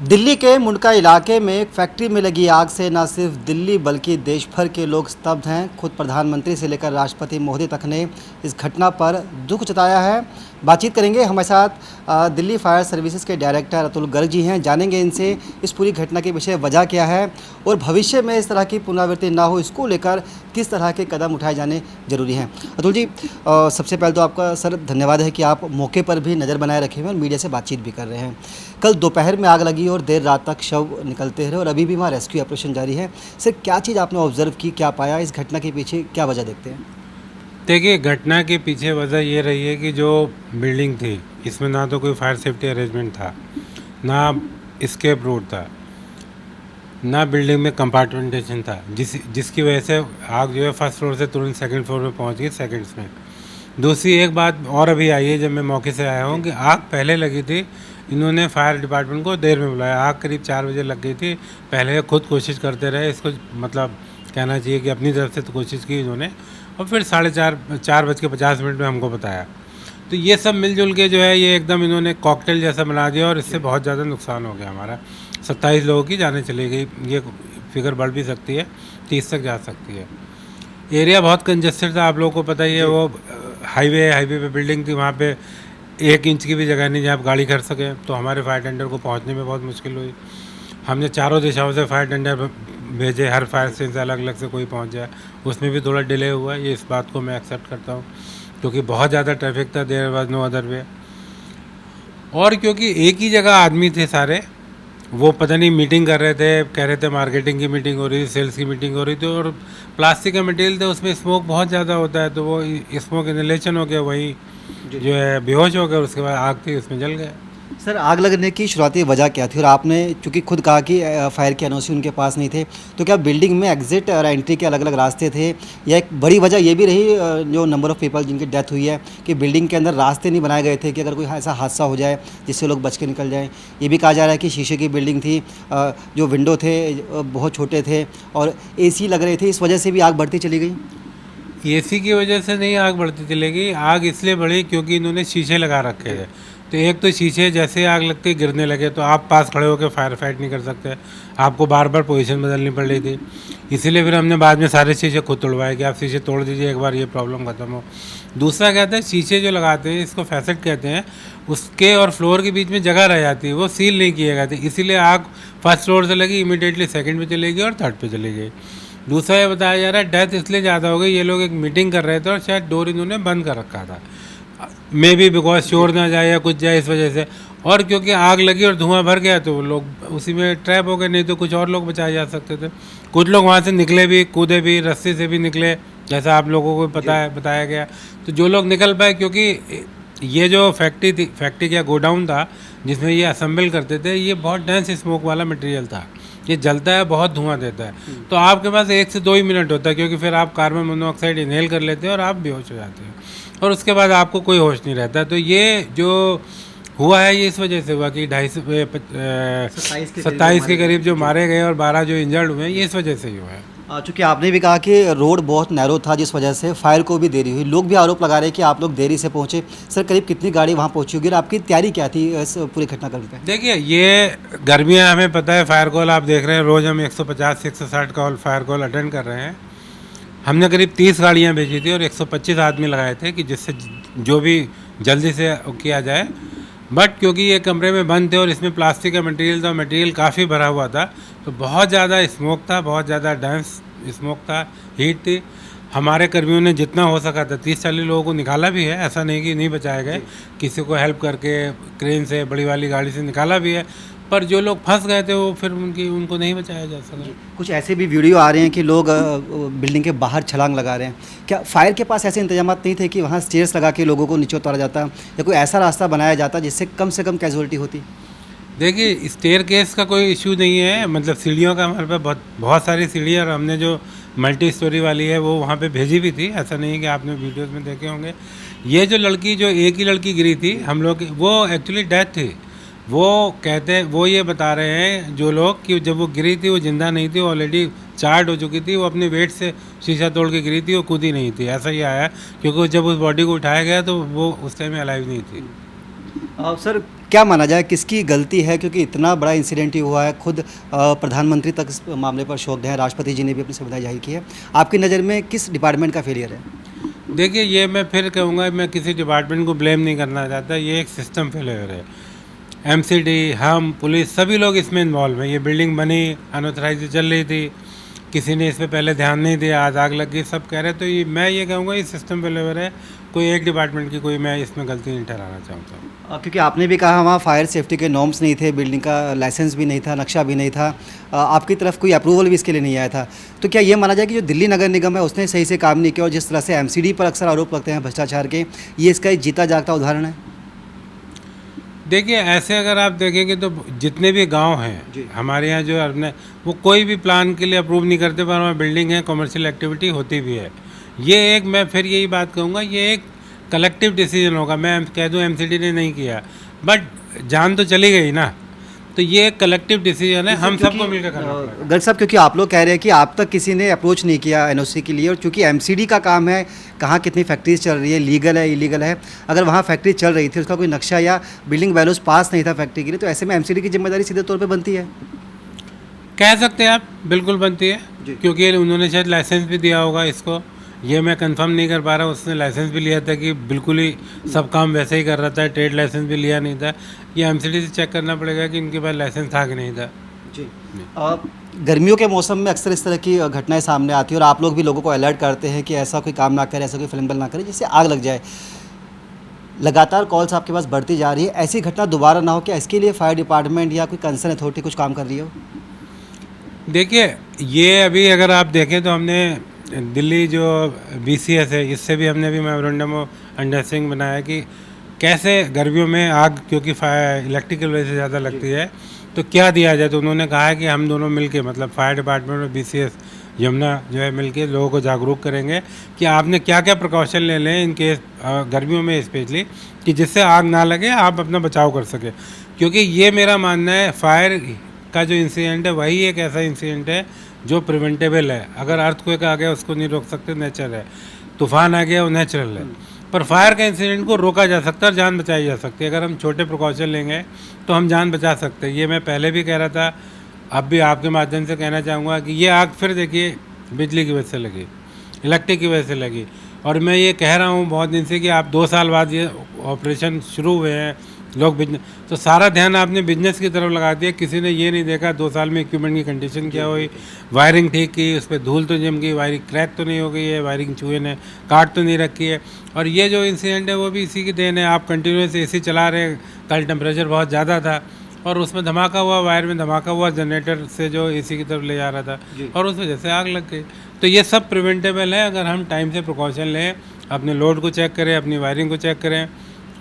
दिल्ली के मुंडका इलाके में एक फैक्ट्री में लगी आग से न सिर्फ दिल्ली बल्कि देश भर के लोग स्तब्ध हैं। खुद प्रधानमंत्री से लेकर राष्ट्रपति महोदय तक ने इस घटना पर दुख जताया है। बातचीत करेंगे हमारे साथ दिल्ली फायर सर्विसेज के डायरेक्टर अतुल गर्ग जी हैं। जानेंगे इनसे इस पूरी घटना के पीछे वजह क्या है और भविष्य में इस तरह की पुनरावृत्ति ना हो इसको लेकर किस तरह के कदम उठाए जाने जरूरी हैं। अतुल जी, सबसे पहले तो आपका सर धन्यवाद है कि आप मौके पर भी नज़र बनाए रखे हुए हैं और मीडिया से बातचीत भी कर रहे हैं। कल दोपहर में आग लगी और देर रात तक शव निकलते रहे और अभी भी वहाँ रेस्क्यू ऑपरेशन जारी है। सर, क्या चीज़ आपने ऑब्जर्व की, क्या पाया, इस घटना के पीछे क्या वजह देखते हैं? देखिए, घटना के पीछे वजह ये रही है कि जो बिल्डिंग थी इसमें ना तो कोई फायर सेफ्टी अरेंजमेंट था, ना एस्केप रूट था, ना बिल्डिंग में कंपार्टमेंटेशन था, जिसकी वजह से आग जो है फर्स्ट फ्लोर से तुरंत सेकंड फ्लोर में पहुंच गई सेकंड्स में। दूसरी एक बात और अभी आई है जब मैं मौके से आया हूँ कि आग पहले लगी थी, इन्होंने फायर डिपार्टमेंट को देर में बुलाया। आग करीब 4 बजे लग गई थी। पहले खुद कोशिश करते रहे, इसको मतलब कहना चाहिए कि अपनी तरफ से तो कोशिश की इन्होंने, और फिर 4:50 में हमको बताया। तो ये सब मिलजुल के जो है ये एकदम इन्होंने कॉकटेल जैसा बना दिया और इससे बहुत ज़्यादा नुकसान हो गया हमारा। 27 लोगों की जानें चली गई, ये फिगर बढ़ भी सकती है, 30 तक जा सकती है। एरिया बहुत कंजेस्टेड था, आप लोगों को पता ही है। वो हाईवे पे बिल्डिंग थी, वहाँ पे 1 इंच की भी जगह नहीं जहाँ आप गाड़ी कर सकें। तो हमारे फायर टेंडर को पहुँचने में बहुत मुश्किल हुई। हमने चारों दिशाओं से फायर टेंडर भेजे, हर फायर स्टेशन से अलग अलग से कोई पहुँच जाए, उसमें भी थोड़ा डिले हुआ। ये इस बात को मैं एक्सेप्ट करता हूँ क्योंकि बहुत ज़्यादा ट्रैफिक था, there was no other way. और क्योंकि एक ही जगह आदमी थे सारे, वो पता नहीं मीटिंग कर रहे थे, कह रहे थे मार्केटिंग की मीटिंग हो रही थी, सेल्स की मीटिंग हो रही थी, और प्लास्टिक का मटेरियल था, उसमें स्मोक बहुत ज़्यादा होता है, तो वो स्मोक इनहेलेशन हो गया, वही जो है बेहोश हो गया। उसके बाद आग थी, उसमें जल गया। सर, आग लगने की शुरुआती वजह क्या थी? और आपने चूँकि खुद कहा कि फायर के एनओसी उनके पास नहीं थे, तो क्या बिल्डिंग में एग्जिट और एंट्री के अलग अलग रास्ते थे, या एक बड़ी वजह ये भी रही जो नंबर ऑफ़ पीपल जिनकी डेथ हुई है कि बिल्डिंग के अंदर रास्ते नहीं बनाए गए थे कि अगर कोई ऐसा हादसा हो जाए जिससे लोग बच के निकल जाएँ? ये भी कहा जा रहा है कि शीशे की बिल्डिंग थी, जो विंडो थे बहुत छोटे थे और AC लग रहे थे, इस वजह से भी आग बढ़ती चली गई? एसी की वजह से नहीं आग बढ़ती चलेगी, आग इसलिए बढ़ी क्योंकि इन्होंने शीशे लगा रखे थे। तो एक तो शीशे जैसे आग लगती गिरने लगे, तो आप पास खड़े होकर फायर फाइट नहीं कर सकते, आपको बार बार पोजीशन बदलनी पड़ रही थी। इसीलिए फिर हमने बाद में सारे शीशे खुद तोड़वाए कि आप शीशे तोड़ दीजिए एक बार, ये प्रॉब्लम ख़त्म हो। दूसरा कहते हैं शीशे जो लगाते हैं, इसको फैसेट कहते हैं, उसके और फ्लोर के बीच में जगह रह जाती है, वो सील नहीं किए गए थे, इसीलिए आग फर्स्ट फ्लोर से लगी, इमीडिएटली सेकेंड पे चली गई और थर्ड पे चली गई। दूसरा ये बताया जा रहा है डेथ इसलिए ज़्यादा हो गई, ये लोग एक मीटिंग कर रहे थे और शायद डोर इन्होंने बंद कर रखा था, मे बी बिकॉज शोर ना जाए या कुछ जाए इस वजह से। और क्योंकि आग लगी और धुआं भर गया तो लोग उसी में ट्रैप हो गए, नहीं तो कुछ और लोग बचाए जा सकते थे। कुछ लोग वहाँ से निकले भी, कूदे भी, रस्सी से भी निकले, जैसा आप लोगों को पता है, बताया गया। तो जो लोग निकल पाए, क्योंकि ये जो फैक्ट्री थी, फैक्ट्री का गोडाउन था जिसमें ये असेंबल करते थे, ये बहुत डेंस स्मोक वाला मटेरियल था, ये जलता है, बहुत धुआं देता है। तो आपके पास 1 से 2 ही मिनट होता है, क्योंकि फिर आप कार्बन मोनोऑक्साइड इनहेल कर लेते हैं और आप बेहोश हो जाते हैं और उसके बाद आपको कोई होश नहीं रहता। तो ये जो हुआ है ये इस वजह से हुआ कि 27 के करीब जो मारे गए और 12 जो इंजर्ड हुए हैं, ये इस वजह से ही हुआ है। चूँकि आपने भी कहा कि रोड बहुत नैरो था जिस वजह से फायर को भी देरी हुई, लोग भी आरोप लगा रहे हैं कि आप लोग देरी से पहुंचे। सर, करीब कितनी गाड़ी वहां पहुंची होगी और आपकी तैयारी क्या थी इस पूरे घटनाक्रम पे? देखिए, ये गर्मियाँ हमें पता है, फायर कॉल आप देख रहे हैं, रोज़ हम 150 से 160 कॉल फायर कॉल अटेंड कर रहे हैं। हमने करीब 30 गाड़ियाँ भेजी थी और 125 आदमी लगाए थे कि जिससे जो भी जल्दी से किया जाए। बट क्योंकि ये कमरे में बंद थे और इसमें प्लास्टिक का मटेरियल था, मटेरियल काफ़ी भरा हुआ था, तो बहुत ज़्यादा स्मोक था, बहुत ज़्यादा डेंस स्मोक था, हीट थी। हमारे कर्मियों ने जितना हो सका था 30-40 लोगों को निकाला भी है, ऐसा नहीं कि नहीं बचाए गए, किसी को हेल्प करके क्रेन से, बड़ी वाली गाड़ी से निकाला भी है। पर जो लोग फंस गए थे वो फिर उनको नहीं बचाया जा सका। कुछ ऐसे भी वीडियो आ रहे हैं कि लोग बिल्डिंग के बाहर छलांग लगा रहे हैं। क्या फायर के पास ऐसे इंतजाम नहीं थे कि वहाँ स्टेयर्स लगा के लोगों को नीचे उतारा जाता या कोई ऐसा रास्ता बनाया जाता जिससे कम से कम कैजुअलिटी होती? देखिए, स्टेयर केस का कोई इशू नहीं है, मतलब सीढ़ियों का हमारे पास बहुत सारी सीढ़ी है और हमने जो मल्टी स्टोरी वाली है वो वहाँ पे भेजी भी थी, ऐसा नहीं है कि आपने वीडियोस में देखे होंगे। ये जो लड़की, जो एक ही लड़की गिरी थी, हम लोग वो एक्चुअली डेथ थी। वो कहते हैं, वो ये बता रहे हैं जो लोग कि जब वो गिरी थी वो जिंदा नहीं थी, वो ऑलरेडी चार्ट हो चुकी थी, वो अपने वेट से शीशा तोड़ के गिरी थी, वो कूदी नहीं थी, ऐसा ही आया। क्योंकि जब उस बॉडी को उठाया गया तो वो उस टाइम में अलाइव नहीं थी। सर क्या माना जाए किसकी गलती है, क्योंकि इतना बड़ा इंसिडेंट ही हुआ है, खुद प्रधानमंत्री तक इस मामले पर शोक है, राष्ट्रपति जी ने भी अपनी संवेदना जाहिर की है। आपकी नज़र में किस डिपार्टमेंट का फेलियर है? देखिए, ये मैं फिर कहूँगा, मैं किसी डिपार्टमेंट को ब्लेम नहीं करना चाहता, ये एक सिस्टम फेलियर है। एमसीडी, हम, पुलिस, सभी लोग इसमें इन्वॉल्व हैं। ये बिल्डिंग बनी, अनऑथराइज चल रही थी, किसी ने इस पे पहले ध्यान नहीं दिया, आज आग लग गई, सब कह रहे हैं। तो ये मैं ये कहूँगा ये सिस्टम फेलियर है, कोई एक डिपार्टमेंट की कोई मैं इसमें गलती नहीं ठहराना चाहता हूँ। क्योंकि आपने भी कहा वहाँ फायर सेफ्टी के नॉर्म्स नहीं थे, बिल्डिंग का लाइसेंस भी नहीं था, नक्शा भी नहीं था, आपकी तरफ कोई अप्रूवल भी इसके लिए नहीं आया था। तो क्या ये माना जाए कि जो दिल्ली नगर निगम है उसने सही से काम नहीं किया, और जिस तरह से एमसीडी पर अक्सर आरोप लगते हैं भ्रष्टाचार के, ये इसका एक जीता जागता उदाहरण है? देखिए, ऐसे अगर आप देखेंगे तो जितने भी गांव हैं हमारे यहाँ जो अपने, वो कोई भी प्लान के लिए अप्रूव नहीं करते, पर वहाँ बिल्डिंग है, कमर्शियल एक्टिविटी होती भी है। ये एक, मैं फिर यही बात कहूँगा, ये एक कलेक्टिव डिसीजन होगा। मैं कह दूँ एमसीडी ने नहीं किया, बट जान तो चली गई ना, तो ये एक कलेक्टिव डिसीजन है, हम सबको मिलकर करना पड़ेगा। गर्ग साहब, क्योंकि आप लोग कह रहे हैं कि आप तक किसी ने अप्रोच नहीं किया एनओसी के लिए, और क्योंकि एमसीडी का काम है, कहाँ कितनी फैक्ट्रीज चल रही है, लीगल है इलीगल है, अगर वहाँ फैक्ट्री चल रही थी, उसका कोई नक्शा या बिल्डिंग वैल्यूज पास नहीं था फैक्ट्री के लिए, तो ऐसे में एमसीडी की जिम्मेदारी सीधे तौर पर बनती है? कह सकते हैं आप, बिल्कुल बनती है, क्योंकि उन्होंने शायद लाइसेंस भी दिया होगा इसको, ये मैं कंफर्म नहीं कर पा रहा। उसने लाइसेंस भी लिया था कि बिल्कुल ही सब काम वैसे ही कर रहा था, ट्रेड लाइसेंस भी लिया नहीं था। ये एमसीडी से चेक करना पड़ेगा कि इनके पास लाइसेंस था कि नहीं था। जी। गर्मियों के मौसम में अक्सर इस तरह की घटनाएं सामने आती हैं, और आप लोग भी लोगों को अलर्ट करते हैं कि ऐसा कोई काम ना करें, ऐसा कोई फिल्म ना करें जिससे आग लग जाए। लगातार कॉल्स आपके पास बढ़ती जा रही है, ऐसी घटना दोबारा ना हो, क्या इसके लिए फायर डिपार्टमेंट या कोई कंसर्न अथॉरिटी कुछ काम कर रही हो? देखिए, ये अभी अगर आप देखें तो हमने दिल्ली जो बीसीएस है, इससे भी हमने भी मेमोरेंडम ऑफ अंडरस्टैंडिंग बनाया कि कैसे गर्मियों में आग, क्योंकि फायर इलेक्ट्रिकल वजह से ज़्यादा लगती है, तो क्या दिया जाए। तो उन्होंने कहा है कि हम दोनों मिलके, मतलब फायर डिपार्टमेंट और बीसीएस यमुना जो है मिलके लोगों को जागरूक करेंगे कि आपने क्या क्या प्रिकॉशन ले लें इन केस गर्मियों में स्पेशली, कि जिससे आग ना लगे, आप अपना बचाव कर सकें। क्योंकि ये मेरा मानना है, फायर का जो इंसिडेंट है वही एक ऐसा इंसिडेंट है जो प्रिवेंटेबल है। अगर अर्थक्वेक आ गया उसको नहीं रोक सकते, नेचर है, तूफान आ गया वो नेचुरल है, पर फायर का इंसिडेंट को रोका जा सकता है और जान बचाई जा सकती है। अगर हम छोटे प्रिकॉशन लेंगे तो हम जान बचा सकते हैं। ये मैं पहले भी कह रहा था, अब भी आपके माध्यम से कहना चाहूँगा कि ये आग फिर देखिए बिजली की वजह से लगी, इलेक्ट्रिक की वजह से लगी, और मैं ये कह रहा हूँ बहुत दिन से कि आप 2 साल बाद ये ऑपरेशन शुरू हुए हैं, लोग बिजनेस, तो सारा ध्यान आपने बिजनेस की तरफ लगा दिया। किसी ने ये नहीं देखा 2 साल में इक्विपमेंट की कंडीशन क्या हुई, वायरिंग ठीक की, उस पर धूल तो जम गई, वायरिंग क्रैक तो नहीं हो गई है, वायरिंग चूहे ने काट तो नहीं रखी है। और ये जो इंसिडेंट है वो भी इसी की देन है। आप कंटिन्यूस एसी चला रहे हैं, कल टेम्परेचर बहुत ज़्यादा था और उसमें धमाका हुआ, वायर में धमाका हुआ, जनरेटर से जो एसी की तरफ ले जा रहा था, और उस वजह से आग लग गई। तो ये सब प्रिवेंटेबल है अगर हम टाइम से प्रिकॉशन लें, अपने लोड को चेक करें, अपनी वायरिंग को चेक करें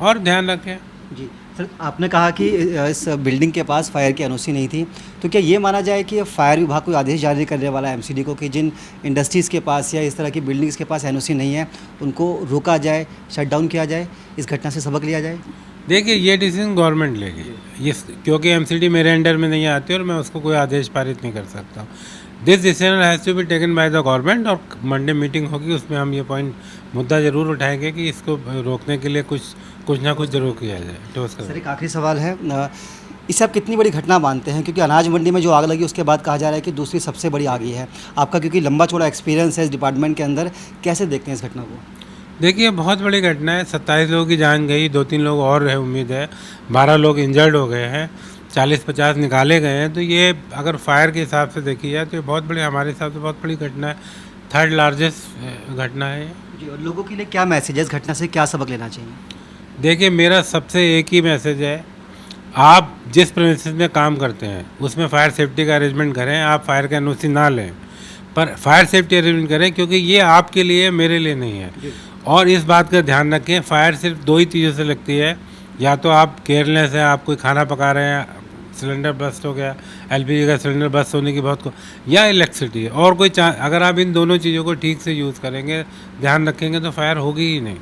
और ध्यान रखें। जी सर, आपने कहा कि इस बिल्डिंग के पास फायर की एनओसी नहीं थी, तो क्या ये माना जाए कि फायर विभाग कोई आदेश जारी करने वाला है एमसीडी को कि जिन इंडस्ट्रीज़ के पास या इस तरह की बिल्डिंग्स के पास एनओसी नहीं है उनको रोका जाए, शटडाउन किया जाए, इस घटना से सबक लिया जाए? देखिए, ये डिसीजन गवर्नमेंट लेगी, ये क्योंकि एमसीडी मेरे अंडर में नहीं आती और मैं उसको कोई आदेश पारित नहीं कर सकता। This decision has to be taken by the government, और मंडे मीटिंग होगी, उसमें हम ये पॉइंट मुद्दा ज़रूर उठाएंगे कि इसको रोकने के लिए कुछ ना कुछ ज़रूर किया जाए। तो सर एक आखिरी सवाल है, इसे आप कितनी बड़ी घटना मानते हैं? क्योंकि अनाज मंडी में जो आग लगी उसके बाद कहा जा रहा है कि दूसरी सबसे बड़ी आग ये है। आपका क्योंकि लंबा चौड़ा एक्सपीरियंस है इस डिपार्टमेंट के अंदर, कैसे देखते हैं इस घटना को? देखिए, बहुत बड़ी घटना है, 27 लोगों की जान गई, 2-3 लोग और है, उम्मीद है 12 लोग इंजर्ड हो गए हैं, 40-50 निकाले गए हैं। तो ये अगर फायर के हिसाब से देखी जाए तो ये बहुत बड़ी, हमारे हिसाब से बहुत बड़ी घटना है, 3rd लार्जेस्ट घटना है जी। और लोगों के लिए क्या मैसेज है, इस घटना से क्या सबक लेना चाहिए? देखिए, मेरा सबसे एक ही मैसेज है, आप जिस प्रेमिसेस में काम करते हैं उसमें फायर सेफ्टी का अरेंजमेंट करें। आप फायर का एनओसी ना लें, पर फायर सेफ्टी अरेंजमेंट करें, क्योंकि ये आपके लिए, मेरे लिए नहीं है। और इस बात का ध्यान रखें, फायर सिर्फ 2 ही चीज़ों से लगती है, या तो आप केयरलेस हैं, आप कोई खाना पका रहे हैं, सिलेंडर बस्ट हो गया, एलपीजी का सिलेंडर बस्ट होने की बहुत को, या इलेक्ट्रिसिटी, और कोई अगर आप इन दोनों चीज़ों को ठीक से यूज़ करेंगे, ध्यान रखेंगे, तो फायर होगी ही नहीं।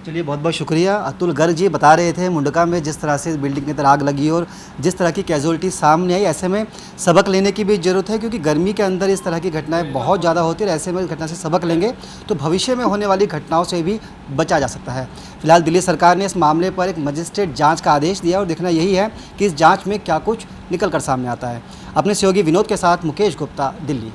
चलिए बहुत बहुत शुक्रिया। अतुल गर्ग जी बता रहे थे मुंडका में जिस तरह से इस बिल्डिंग के अंदर आग लगी और जिस तरह की कैजुअलिटी सामने आई, ऐसे में सबक लेने की भी ज़रूरत है क्योंकि गर्मी के अंदर इस तरह की घटनाएं बहुत ज़्यादा होती है। ऐसे में इस घटना से सबक लेंगे तो भविष्य में होने वाली घटनाओं से भी बचा जा सकता है। फिलहाल दिल्ली सरकार ने इस मामले पर एक मजिस्ट्रेट जाँच का आदेश दिया और देखना यही है कि इस जाँच में क्या कुछ निकल कर सामने आता है। अपने सहयोगी विनोद के साथ मुकेश गुप्ता, दिल्ली।